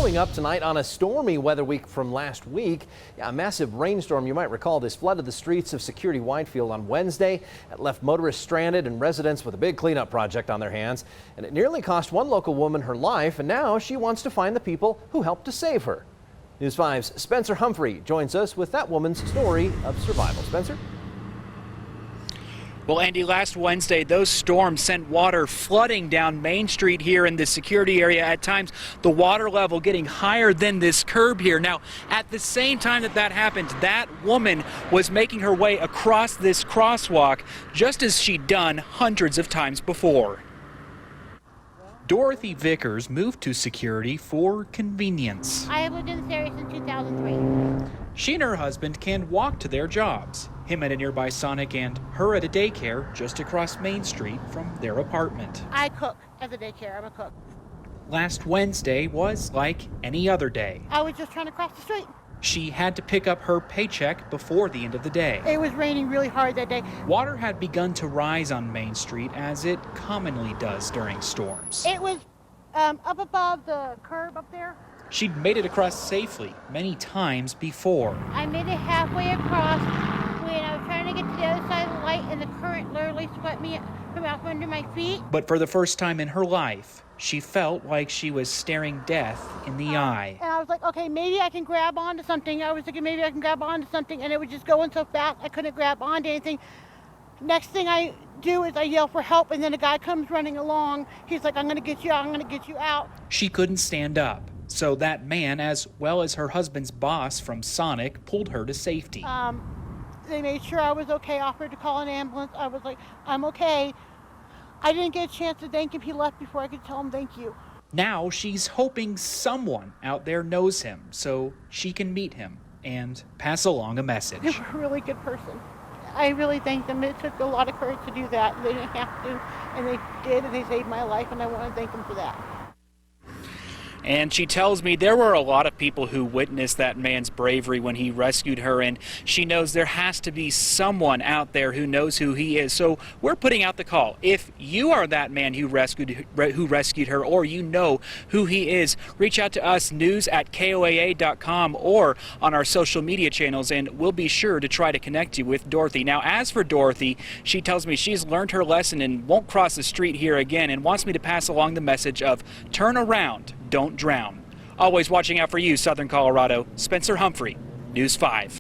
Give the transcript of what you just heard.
following up tonight on a stormy weather week from last week. A massive rainstorm, you might recall this, flooded the streets of security-widefield on Wednesday. It left motorists stranded and residents with a big cleanup project on their hands. And it nearly cost one local woman her life, and now she wants to find the people who helped to save her. News 5's Spencer Humphrey joins us with that woman's story of survival. Spencer? Well, Andy, last Wednesday, those storms sent water flooding down Main Street here in the security area. At times, the water level getting higher than this curb here. Now, at the same time that happened, that woman was making her way across this crosswalk just as she'd done hundreds of times before. Dorothy Vickers moved to security for convenience. I have lived in this area since 2003. She and her husband can walk to their jobs, him at a nearby Sonic and her at a daycare just across Main Street from their apartment. I cook at the daycare. I'm a cook. Last Wednesday was like any other day. I was just trying to cross the street. She had to pick up her paycheck before the end of the day. It was raining really hard that day. Water had begun to rise on Main Street as it commonly does during storms. It was up above the curb up there. She'd made it across safely many times before. I made it halfway across when I was trying to get to the other side of the light, and the current literally swept me from out from under my feet. But for the first time in her life, she felt like she was staring death in the eye. And I was like, okay, maybe I can grab onto something. I was thinking maybe I can grab onto something, and it was just going so fast I couldn't grab onto anything. Next thing I do is I yell for help, and then a guy comes running along. He's like, I'm going to get you out, I'm going to get you out. She couldn't stand up, so that man, as well as her husband's boss from Sonic, pulled her to safety. They made sure I was okay, offered to call an ambulance. I was like, I'm okay. I didn't get a chance to thank him. He left before I could tell him thank you. Now she's hoping someone out there knows him so she can meet him and pass along a message. They were a really good person. I really thank them. It took a lot of courage to do that. They didn't have to, and they did, and they saved my life, and I want to thank them for that. And she tells me there were a lot of people who witnessed that man's bravery when he rescued her, and she knows there has to be someone out there who knows who he is. So we're putting out the call. If you are that man who rescued her, or you know who he is, reach out to us, news@koaa.com, or on our social media channels, and we'll be sure to try to connect you with Dorothy. Now, as for Dorothy, she tells me she's learned her lesson and won't cross the street here again, and wants me to pass along the message of turn around, don't drown. Always watching out for you, Southern Colorado. Spencer Humphrey, News 5.